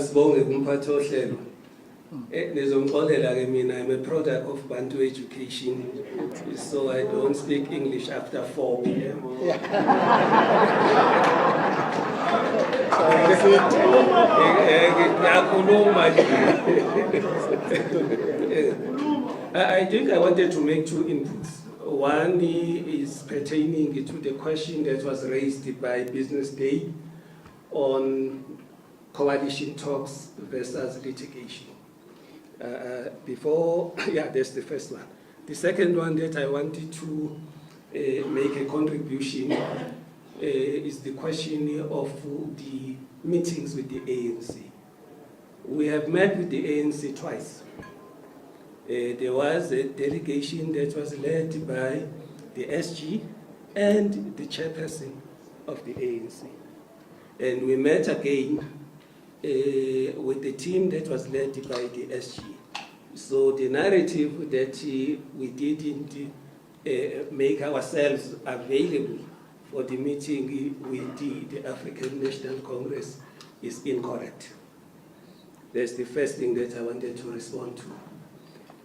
Asibonge kumphathi ohlelo. Nizongixolela ke mina, I'm a product of Bantu education, so I don't speak English after 4 p.m. I think I wanted to make two inputs. One is pertaining to the question that was raised by Business Day on coalition talks versus litigation. That's the first one. The second one that I wanted to make a contribution is the question of the meetings with the ANC. We have met with the ANC twice. There was a delegation that was led by the SG and the chairperson of the ANC. And we met again with the team that was led by the SG. So the narrative that we didn't make ourselves available for the meeting with the African National Congress is incorrect. That's the first thing that I wanted to respond to.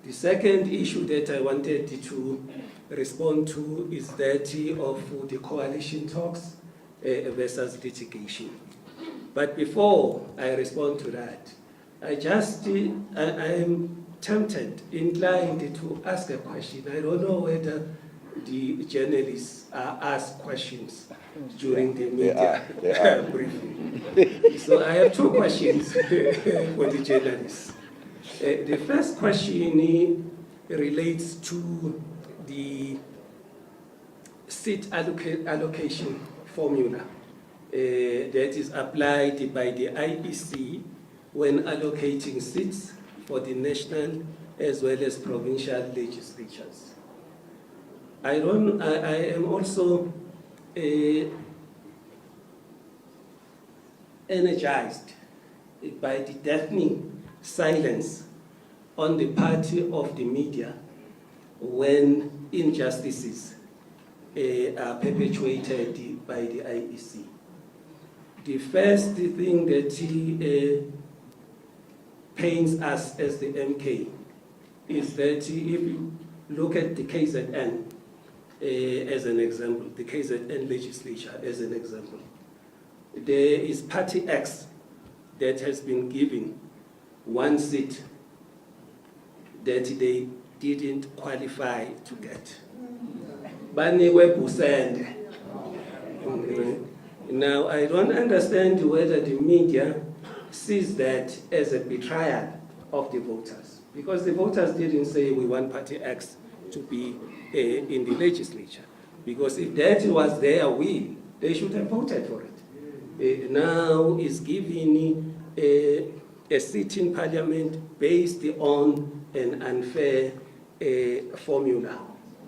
The second issue that I wanted to respond to is that of the coalition talks versus litigation. But before I respond to that, I am tempted, inclined to ask a question. I don't know whether the journalists are asked questions during the media briefing. So I have two questions for the journalists. The first question relates to the seat allocation formula that is applied by the IEC when allocating seats for the national as well as provincial legislatures. I am also energized by the deafening silence on the part of the media when injustices are perpetuated by the IEC. The first thing that pains us as the MK is that if you look at the KZN as an example, the KZN legislature as an example, there is Party X that has been given one seat that they didn't qualify to get. Baniwe Busende. Now, I don't understand whether the media sees that as a betrayal of the voters, because the voters didn't say we want Party X to be in the legislature, because if that was their will, they should have voted for it. Now is giving a seat in parliament based on an unfair formula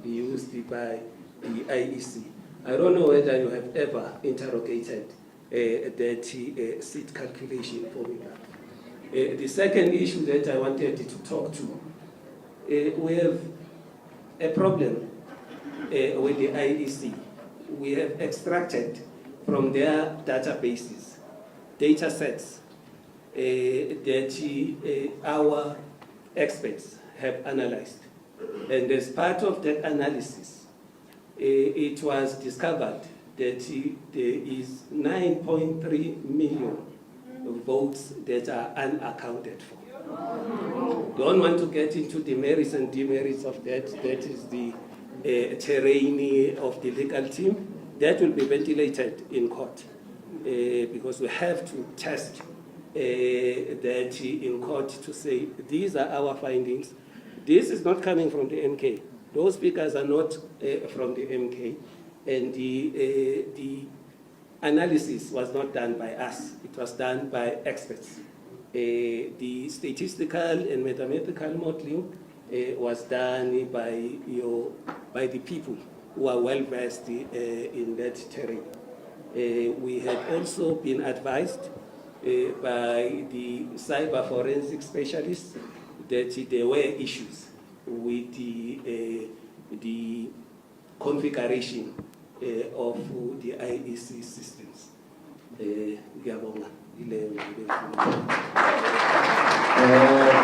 used by the IEC. I don't know whether you have ever interrogated that seat calculation formula. The second issue that I wanted to talk to, we have a problem with the IEC. We have extracted from their databases data sets that our experts have analyzed. And as part of that analysis, it was discovered that there is 9.3 million votes that are unaccounted for. Don't want to get into the merits and demerits of that. That is the terrain of the legal team. That will be ventilated in court because we have to test that in court to say these are our findings. This is not coming from the MK. Those figures are not from the MK, and the analysis was not done by us. It was done by experts. The statistical and mathematical modeling was done by the people who are well versed in that terrain. We had also been advised by the cyber forensic specialists that there were issues with the configuration of the IEC systems. Oh.